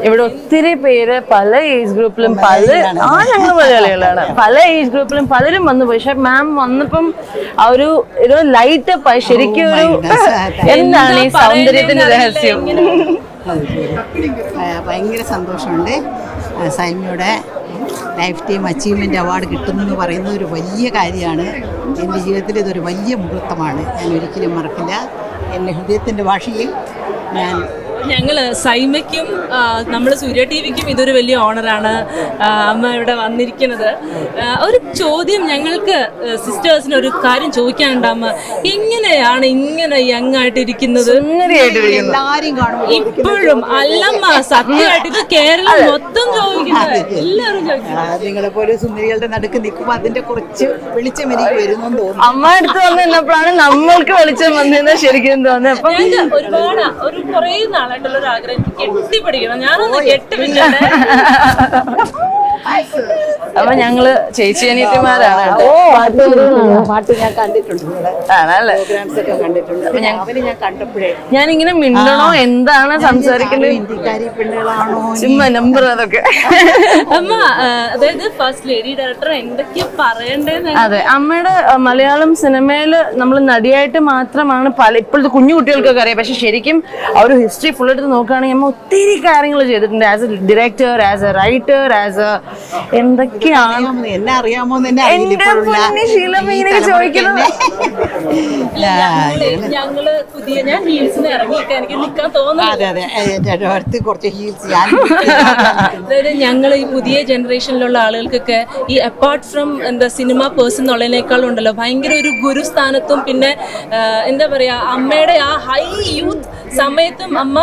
ഇവിടെ ഒത്തിരി പേര് പല ഏജ് ഗ്രൂപ്പിലും ഞങ്ങൾ മലയാളികളാണ്. പല ഏജ് ഗ്രൂപ്പിലും പലരും വന്നു പോയി. പക്ഷെ മാം വന്നപ്പം ആ ഒരു ലൈറ്റ് അപ്പ് ആയി. ശരിക്കും ഒരു എന്താണ് ഈ സൗന്ദര്യത്തിന്റെ രഹസ്യം? ഭയങ്കര സന്തോഷമുണ്ട്. സൈമയുടെ ലൈഫ് ടൈം അച്ചീവ്മെൻ്റ് അവാർഡ് കിട്ടുന്നെന്ന് പറയുന്നത് ഒരു വലിയ കാര്യമാണ്. എൻ്റെ ജീവിതത്തിൽ ഇതൊരു വലിയ മുഹൂർത്തമാണ്. ഞാൻ ഒരിക്കലും മറക്കില്ല. എൻ്റെ ഹൃദയത്തിൻ്റെ ഭാഷയിൽ ഞങ്ങൾ സൈമയ്ക്കും നമ്മൾ സൂര്യ ടി വിക്കും ഇതൊരു വലിയ ഓണറാണ് അമ്മ ഇവിടെ വന്നിരിക്കുന്നത്. ഒരു ചോദ്യം ഞങ്ങൾക്ക് സിസ്റ്റേഴ്സിന് ഒരു കാര്യം ചോദിക്കാനുണ്ട്. അമ്മ എങ്ങനെയാണ് ഇങ്ങനെ യങ് ആയിട്ടിരിക്കുന്നത്? എല്ലാവരും കാണും ഇപ്പോഴും അല്ലമ്മ, സത്യമായിട്ട് ഇത് കേരളം മൊത്തം ചോദിക്കുന്നത്, എല്ലാവരും ചോദിക്കുന്നത്. നിങ്ങളെ പോലെ സുന്ദരികളുടെ നടുക്ക് നിൽക്കുമ്പോൾ അതിന്റെ കുറച്ച് വെളിച്ചം എനിക്ക് വരുന്നെന്ന് തോന്നുന്നു. അമ്മ അടുത്ത് വന്നപ്പോഴാണ് നമ്മൾക്ക് വെളിച്ചം വന്നതെന്ന് ശരിക്കും തോന്നുന്നത്. അപ്പൊ ഒരുപാട് കുറേ നാളായിട്ടുള്ള ഒരു ആഗ്രഹം കെട്ടിപ്പിടിക്കണം. ഞാനൊന്ന് കെട്ടിപ്പിടിച്ചേ. അപ്പൊ ഞങ്ങള് ചേച്ചി അനിയത്തിമാരാണ്. പാട്ട് ഞാൻ കണ്ടിട്ടുണ്ട്, ആണല്ലേ? പ്രോഗ്രാംസ് ഒക്കെ കണ്ടിട്ടുണ്ട്. അവര് ഞാൻ കണ്ടപ്പോഴേ ഞാനിങ്ങനെ മിണ്ടണോ എന്താണ് സംസാരിക്കുന്നത്, ഹിന്ദിക്കാരി പെണ്ണുകളാണോ ചുമ്മാ നമ്പർ അതൊക്കെ. അമ്മ അതായത് ഫസ്റ്റ് ലേഡി ഡയറക്ടർ എന്തൊക്കെയാ പറയണ്ടേന്ന്. അതെ, അമ്മയുടെ മലയാളം സിനിമയില് നമ്മൾ നടിയായിട്ട് മാത്രമാണ് ഇപ്പോഴത്തെ കുഞ്ഞു കുട്ടികൾക്കൊക്കെ അറിയാം. പക്ഷെ ശരിക്കും ആ ഒരു ഹിസ്റ്ററി ഫുൾ എടുത്ത് നോക്കുകയാണെങ്കിൽ അമ്മ ഒത്തിരി കാര്യങ്ങൾ ചെയ്തിട്ടുണ്ട്. As A director, as A writer, as A എന്തൊക്കെയാണ്. എന്നെ അറിയാമോ ചോദിക്കുന്നത്. ഞങ്ങള് പുതിയ ഞാൻ ഹീൽസിന് ഇറങ്ങിയിട്ട് എനിക്ക് നിൽക്കാൻ തോന്നുന്നു. കുറച്ച് ഹീൽസ് അതായത് ഞങ്ങൾ ഈ പുതിയ ജനറേഷനിലുള്ള ആളുകൾക്കൊക്കെ ഈ അപ്പാർട്ട് ഫ്രം സിനിമ പേഴ്സൺ എന്നുള്ളതിനേക്കാളും ഉണ്ടല്ലോ ഭയങ്കര ഒരു ഗുരുസ്ഥാനത്തും പിന്നെ എന്താ പറയാ അമ്മയുടെ ആ ഹൈ യൂത്ത് സമയത്തും അമ്മ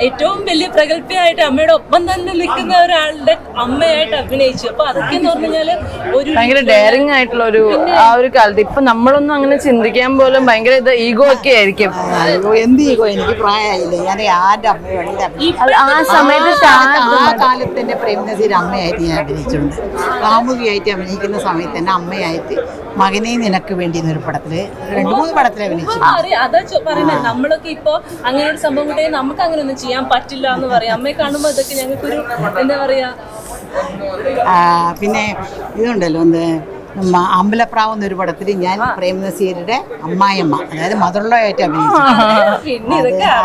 ഏറ്റവും വലിയ പ്രഗത്ഭയായിട്ട് അമ്മയുടെ ഒപ്പം തന്നെ നിൽക്കുന്ന ഒരാളുടെ അമ്മയായിട്ട് അഭിനയിച്ചു. അപ്പൊ അതൊക്കെ എന്ന് പറഞ്ഞു കഴിഞ്ഞാല് ഒരു ഭയങ്കര ഡെയറിങ് ആയിട്ടുള്ള ആ ഒരു കാലത്ത് ഇപ്പൊ നമ്മളൊന്നും അങ്ങനെ ചിന്തിക്കാൻ പോലും ഭയങ്കര ഈഗോ ഒക്കെ ആയിരിക്കും. എന്ത് ഈഗോ, എനിക്ക് പ്രായമായില്ലേ, ഞാൻ ആരുടെ അമ്മയുണ്ട്. ആ സമയത്ത് ആ കാലത്ത് തന്നെ പ്രേംനസീർ അമ്മയായിട്ട് ഞാൻ അഭിനയിച്ചിട്ടുണ്ട്. കാമുകിയായിട്ട് അഭിനയിക്കുന്ന സമയത്ത് തന്നെ അമ്മയായിട്ട് മകനെ നിനക്ക് വേണ്ടി എന്നൊരു പടത്തില് 2-3 പടത്തിൽ അഭിനയിച്ചു. അതാ പറയുന്നത്. നമ്മളൊക്കെ ഇപ്പൊ അങ്ങനെ ഒരു സംഭവം കൂടെ നമുക്ക് അങ്ങനെ ഒന്നും ചെയ്യാൻ പറ്റില്ല എന്ന് പറയാം. അമ്മയെ കാണുമ്പോ ഇതൊക്കെ ഞങ്ങൾക്കൊരു എന്താ പറയാ. പിന്നെ ഇതുണ്ടല്ലോ അമ്പലപ്രാവ് എന്നൊരു പടത്തിൽ ഞാൻ പ്രേംനസീരുടെ അമ്മായിയമ്മ, അതായത് മദർലോയായിട്ട് അഭിനയിച്ചു.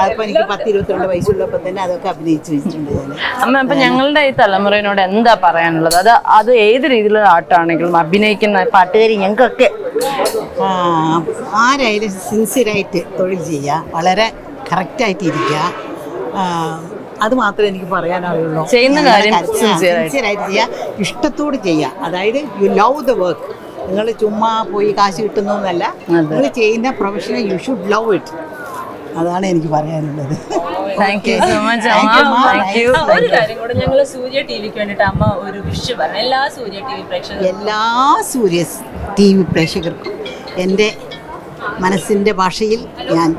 അതിപ്പോ എനിക്ക് 10-22 വയസ്സുള്ളപ്പോ തന്നെ അതൊക്കെ അഭിനയിച്ചു വെച്ചിട്ടുണ്ട് ഞാൻ. അമ്മ, അപ്പൊ ഞങ്ങളുടെ ഈ തലമുറയോട് എന്താ പറയാനുള്ളത്? അത് ഏത് രീതിയിലുള്ള ആർട്ടാണെങ്കിലും അഭിനയിക്കുന്ന പാട്ടുകാരി ഞങ്ങൾക്കൊക്കെ ആരായാലും സിൻസിയറായിട്ട് തൊഴിൽ ചെയ്യുക, വളരെ കറക്റ്റായിട്ട് ഇരിക്കുക, അത് മാത്രമേ എനിക്ക് പറയാനറിയുള്ളൂ. ചെയ്യുന്ന കാര്യം സിൻസിയറായിട്ട് ചെയ്യുക, ഇഷ്ടത്തോട് ചെയ്യുക. അതായത് യു ലവ് ദ വർക്ക്. നിങ്ങൾ ചുമ്മാ പോയി കാശ് കിട്ടുന്നതല്ല, നിങ്ങൾ ചെയ്യുന്ന പ്രൊഫഷനെ യു ഷുഡ് ലവ് ഇറ്റ്. അതാണ് എനിക്ക് പറയാനുള്ളത്. Thank you so much. ഒരു കാര്യം കൂടെ, ഞങ്ങൾ സൂര്യ ടി വിക്ക് വേണ്ടിയിട്ട് അമ്മ ഒരു വിഷ് പറഞ്ഞു എല്ലാ സൂര്യ ടി വി പ്രേക്ഷകർക്കും എൻ്റെ മനസ്സിൻ്റെ ഭാഷയിൽ ഞാൻ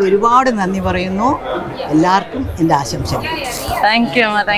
ഒരുപാട് നന്ദി പറയുന്നു. എല്ലാവർക്കും എൻ്റെ ആശംസകൾ. താങ്ക് യു അമ്മ.